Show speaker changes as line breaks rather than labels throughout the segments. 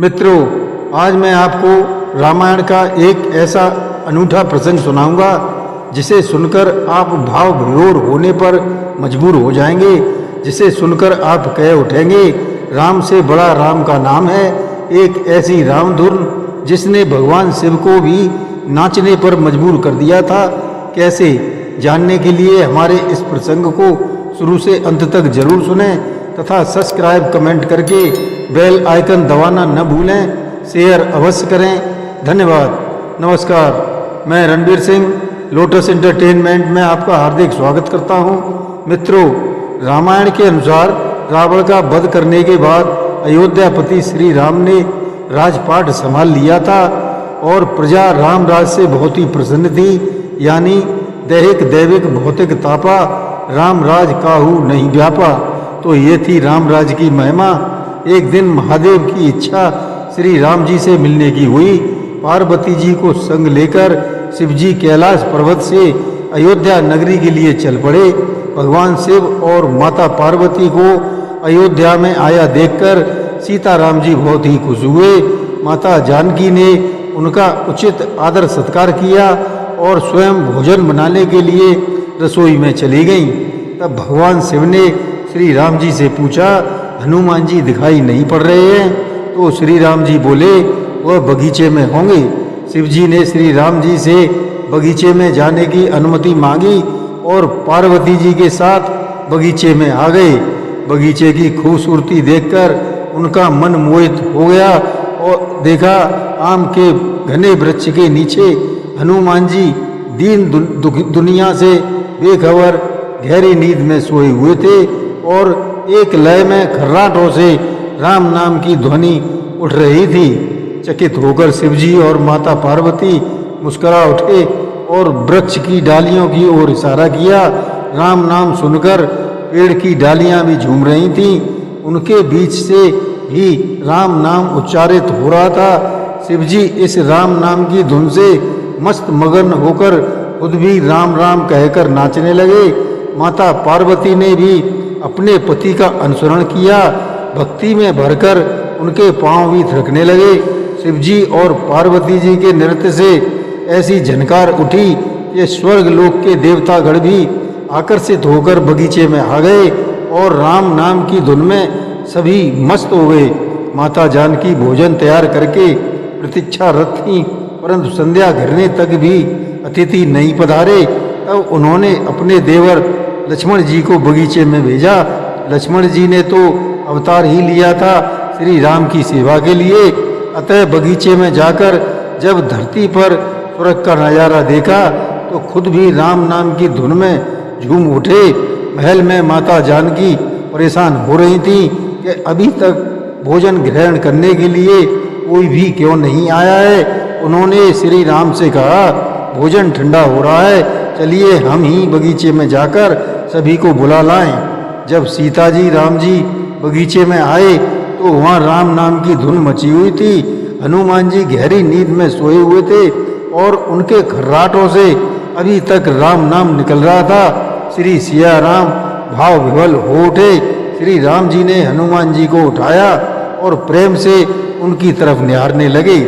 मित्रों, आज मैं आपको रामायण का एक ऐसा अनूठा प्रसंग सुनाऊंगा जिसे सुनकर आप भाव विभोर होने पर मजबूर हो जाएंगे, जिसे सुनकर आप कह उठेंगे, राम से बड़ा राम का नाम है। एक ऐसी रामधुन जिसने भगवान शिव को भी नाचने पर मजबूर कर दिया था। कैसे जानने के लिए हमारे इस प्रसंग को शुरू से अंत तक जरूर सुनें तथा सब्सक्राइब कमेंट करके बेल आइकन दबाना न भूलें, शेयर अवश्य करें। धन्यवाद। नमस्कार, मैं रणबीर सिंह लोटस एंटरटेनमेंट में आपका हार्दिक स्वागत करता हूं। मित्रों, रामायण के अनुसार रावण का वध करने के बाद अयोध्यापति श्री राम ने राजपाट संभाल लिया था और प्रजा रामराज से बहुत ही प्रसन्न थी। यानी दैहिक दैविक भौतिक तापा रामराज काहू नहीं व्यापा। तो ये थी रामराज की महिमा। एक दिन महादेव की इच्छा श्री राम जी से मिलने की हुई। पार्वती जी को संग लेकर शिव जी कैलाश पर्वत से अयोध्या नगरी के लिए चल पड़े। भगवान शिव और माता पार्वती को अयोध्या में आया देखकर सीताराम जी बहुत ही खुश हुए। माता जानकी ने उनका उचित आदर सत्कार किया और स्वयं भोजन बनाने के लिए रसोई में चली गईं। तब भगवान शिव ने श्री राम जी से पूछा, हनुमान जी दिखाई नहीं पड़ रहे हैं? तो श्री राम जी बोले, वह बगीचे में होंगे। शिव जी ने श्री राम जी से बगीचे में जाने की अनुमति मांगी और पार्वती जी के साथ बगीचे में आ गए। बगीचे की खूबसूरती देखकर उनका मन मोहित हो गया और देखा आम के घने वृक्ष के नीचे हनुमान जी दीन दुनिया से बेखबर गहरी नींद में सोए हुए थे और एक लय में खर्राटों से राम नाम की ध्वनि उठ रही थी। चकित होकर शिवजी और माता पार्वती मुस्कुरा उठे और वृक्ष की डालियों की ओर इशारा किया। राम नाम सुनकर पेड़ की डालियां भी झूम रही थीं। उनके बीच से भी राम नाम उच्चारित हो रहा था। शिवजी इस राम नाम की धुन से मस्त मगन होकर खुद भी राम राम कहकर नाचने लगे। माता पार्वती ने भी अपने पति का अनुसरण किया। भक्ति में भरकर उनके पांव भी थिरकने लगे। शिवजी और पार्वती जी के नृत्य से ऐसी झनकार उठी कि स्वर्ग लोक के देवतागण भी आकर्षित होकर बगीचे में आ गए और राम नाम की धुन में सभी मस्त हो गए। माता जानकी भोजन तैयार करके प्रतीक्षारत थीं, परंतु संध्या घिरने तक भी अतिथि नहीं पधारे। तब उन्होंने अपने देवर लक्ष्मण जी को बगीचे में भेजा। लक्ष्मण जी ने तो अवतार ही लिया था श्री राम की सेवा के लिए। अतः बगीचे में जाकर जब धरती पर स्वर्ग का नजारा देखा तो खुद भी राम नाम की धुन में झूम उठे। महल में माता जानकी परेशान हो रही थी कि अभी तक भोजन ग्रहण करने के लिए कोई भी क्यों नहीं आया है। उन्होंने श्री राम से कहा, भोजन ठंडा हो रहा है, चलिए हम ही बगीचे में जाकर सभी को बुला लाएं। जब सीता जी राम जी बगीचे में आए तो वहाँ राम नाम की धुन मची हुई थी। हनुमान जी गहरी नींद में सोए हुए थे और उनके खर्राटों से अभी तक राम नाम निकल रहा था। श्री सिया राम भाव विह्वल हो उठे। श्री राम जी ने हनुमान जी को उठाया और प्रेम से उनकी तरफ निहारने लगे।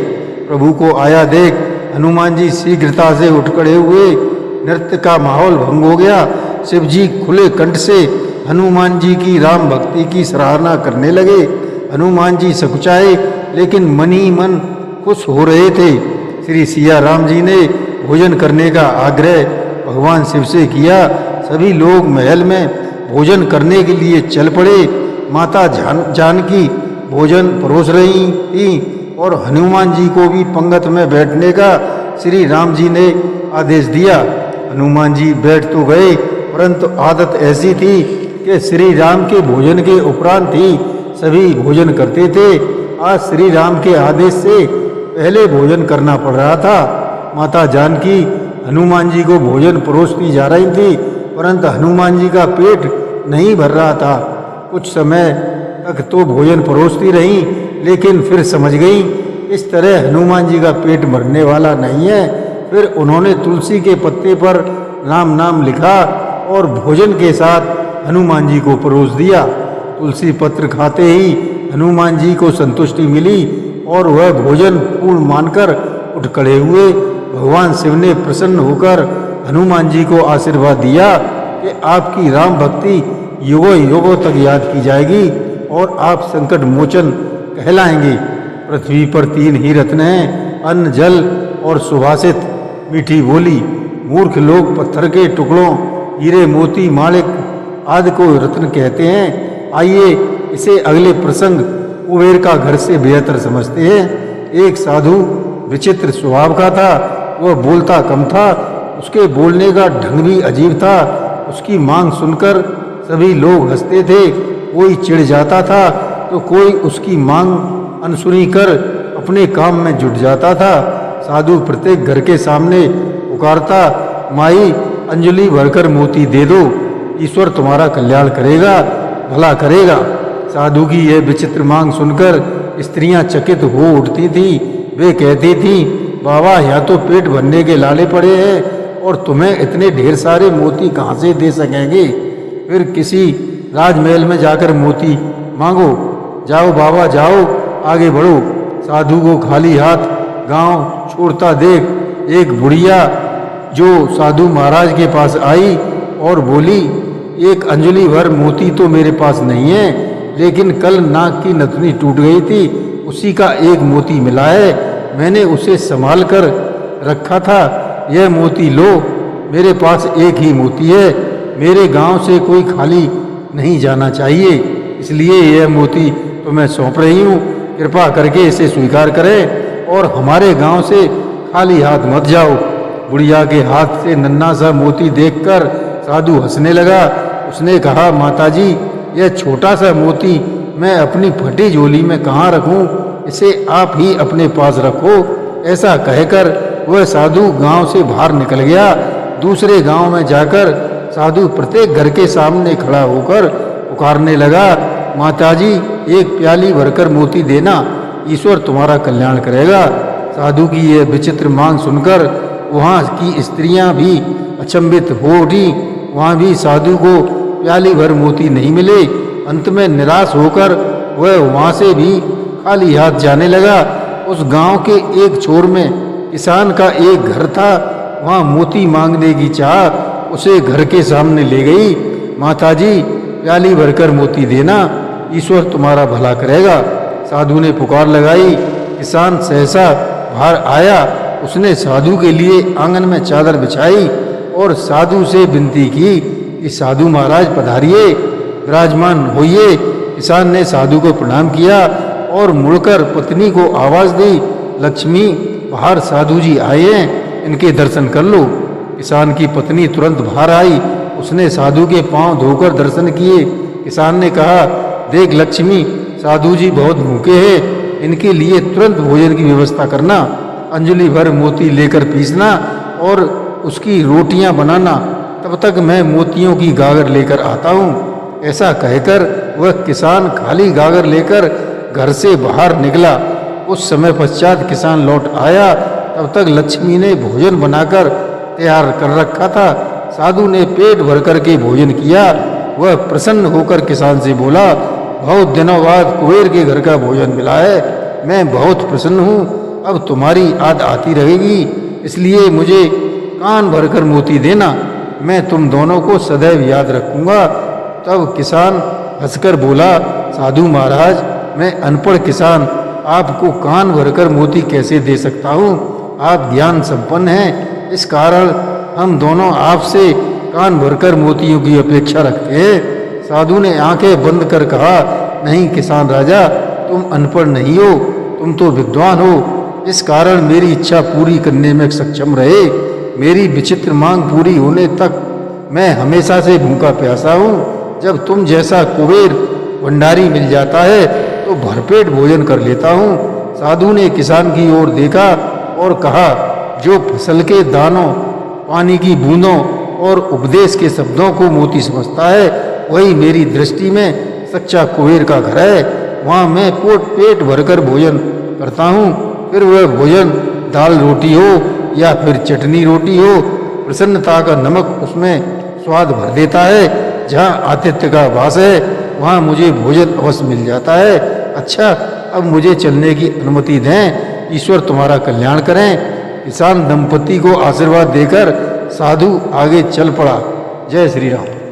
प्रभु को आया देख हनुमान जी शीघ्रता से उठ खड़े हुए। नृत्य का माहौल भंग हो गया। शिव जी खुले कंठ से हनुमान जी की राम भक्ति की सराहना करने लगे। हनुमान जी सकुचाए लेकिन मन ही मन खुश हो रहे थे। श्री सिया राम जी ने भोजन करने का आग्रह भगवान शिव से किया। सभी लोग महल में भोजन करने के लिए चल पड़े। माता जानकी भोजन परोस रही थी और हनुमान जी को भी पंगत में बैठने का श्री राम जी ने आदेश दिया। हनुमान जी बैठ तो गए, परंतु आदत ऐसी थी कि श्री राम के भोजन के उपरांत ही सभी भोजन करते थे। आज श्री राम के आदेश से पहले भोजन करना पड़ रहा था। माता जानकी हनुमान जी को भोजन परोसती जा रही थी, परंतु हनुमान जी का पेट नहीं भर रहा था। कुछ समय तक तो भोजन परोसती रही, लेकिन फिर समझ गई इस तरह हनुमान जी का पेट भरने वाला नहीं है। फिर उन्होंने तुलसी के पत्ते पर राम नाम लिखा और भोजन के साथ हनुमान जी को परोस दिया। तुलसी पत्र खाते ही हनुमान जी को संतुष्टि मिली। और वह भोजन पूर्ण मानकर उठ खड़े हुए। भगवान शिव ने प्रसन्न होकर हनुमान जी को आशीर्वाद दिया कि आपकी राम भक्ति युगों युगों तक याद की जाएगी और आप संकट मोचन कहलाएंगे। पृथ्वी पर 3 ही रत्न हैं, अन्न, जल और सुभाषित मीठी बोली। मूर्ख लोग पत्थर के टुकड़ों, हीरे, मोती, माणिक आदि को रत्न कहते हैं। आइए इसे अगले प्रसंग कुबेर का घर से बेहतर समझते हैं। एक साधु विचित्र स्वभाव का था। वह बोलता कम था, उसके बोलने का ढंग भी अजीब था। उसकी मांग सुनकर सभी लोग हंसते थे। कोई चिढ़ जाता था तो कोई उसकी मांग अनसुनी कर अपने काम में जुट जाता था। साधु प्रत्येक घर के सामने पुकारता, माई अंजलि भरकर मोती दे दो, ईश्वर तुम्हारा कल्याण करेगा, भला करेगा। साधु की यह विचित्र मांग सुनकर स्त्रियां चकित हो उठती थीं। वे कहती थीं, बाबा यहाँ तो पेट भरने के लाले पड़े हैं और तुम्हें इतने ढेर सारे मोती कहाँ से दे सकेंगे। फिर किसी राजमहल में जाकर मोती मांगो। जाओ बाबा जाओ, आगे बढ़ो। साधु को खाली हाथ गांव छोड़ता देख एक बुढ़िया जो साधु महाराज के पास आई और बोली, एक अंजलि भर मोती तो मेरे पास नहीं है, लेकिन कल नाक की नथनी टूट गई थी, उसी का एक मोती मिला है, मैंने उसे संभाल कर रखा था। यह मोती लो, मेरे पास एक ही मोती है, मेरे गांव से कोई खाली नहीं जाना चाहिए, इसलिए यह मोती तुम्हें सौंप रही हूँ। कृपा करके इसे स्वीकार करें और हमारे गांव से खाली हाथ मत जाओ। बुढ़िया के हाथ से नन्हा सा मोती देखकर साधु हंसने लगा। उसने कहा, माताजी यह छोटा सा मोती मैं अपनी फटी झोली में कहाँ रखूं, इसे आप ही अपने पास रखो। ऐसा कहकर वह साधु गांव से बाहर निकल गया। दूसरे गांव में जाकर साधु प्रत्येक घर के सामने खड़ा होकर पुकारने लगा, माताजी एक प्याली भरकर मोती देना, ईश्वर तुम्हारा कल्याण करेगा। साधु की यह विचित्र मांग सुनकर वहाँ की स्त्रियां भी अचंभित हो उठी। वहाँ भी साधु को प्याली भर मोती नहीं मिले। अंत में निराश होकर वह वहाँ से भी खाली हाथ जाने लगा। उस गांव के एक छोर में किसान का एक घर था। वहाँ मोती मांगने की चाह उसे घर के सामने ले गई। माताजी प्याली भरकर मोती देना, ईश्वर तुम्हारा भला करेगा। साधु ने पुकार लगाई। किसान सहसा बाहर आया। उसने साधु के लिए आंगन में चादर बिछाई और साधु से विनती की कि साधु महाराज पधारिए, विराजमान होइए। किसान ने साधु को प्रणाम किया और मुड़कर पत्नी को आवाज दी, लक्ष्मी बाहर साधु जी आए हैं, इनके दर्शन कर लो। किसान की पत्नी तुरंत बाहर आई। उसने साधु के पांव धोकर दर्शन किए। किसान ने कहा, देख लक्ष्मी, साधु जी बहुत भूखे हैं, इनके लिए तुरंत भोजन की व्यवस्था करना, अंजलि भर मोती लेकर पीसना और उसकी रोटियां बनाना, तब तक मैं मोतियों की गागर लेकर आता हूँ। ऐसा कहकर वह किसान खाली गागर लेकर घर से बाहर निकला। उस समय पश्चात किसान लौट आया। तब तक लक्ष्मी ने भोजन बनाकर तैयार कर रखा था। साधु ने पेट भर कर के भोजन किया। वह प्रसन्न होकर किसान से बोला, बहुत दिनों बाद कुबेर के घर का भोजन मिला है, मैं बहुत प्रसन्न हूँ। अब तुम्हारी याद आती रहेगी, इसलिए मुझे कान भरकर मोती देना, मैं तुम दोनों को सदैव याद रखूंगा। तब किसान हंसकर बोला, साधु महाराज, मैं अनपढ़ किसान आपको कान भरकर मोती कैसे दे सकता हूँ? आप ज्ञान संपन्न हैं, इस कारण हम दोनों आपसे कान भरकर मोतियों की अपेक्षा रखते हैं। साधु ने आंखें बंद कर कहा, नहीं किसान राजा, तुम अनपढ़ नहीं हो, तुम तो विद्वान हो, इस कारण मेरी इच्छा पूरी करने में सक्षम रहे। मेरी विचित्र मांग पूरी होने तक मैं हमेशा से भूखा प्यासा हूँ। जब तुम जैसा कुबेर भंडारी मिल जाता है तो भरपेट भोजन कर लेता हूँ। साधु ने किसान की ओर देखा और कहा, जो फसल के दानों, पानी की बूंदों और उपदेश के शब्दों को मोती समझता है, वही मेरी दृष्टि में सच्चा कुबेर का घर है। वहाँ मैं पेट भरकर भोजन करता हूँ। फिर वह भोजन दाल रोटी हो या फिर चटनी रोटी हो, प्रसन्नता का नमक उसमें स्वाद भर देता है। जहाँ आतिथ्य का वास है वहाँ मुझे भोजन अवश्य मिल जाता है। अच्छा, अब मुझे चलने की अनुमति दें। ईश्वर तुम्हारा कल्याण करें। किसान दंपति को आशीर्वाद देकर साधु आगे चल पड़ा। जय श्री राम।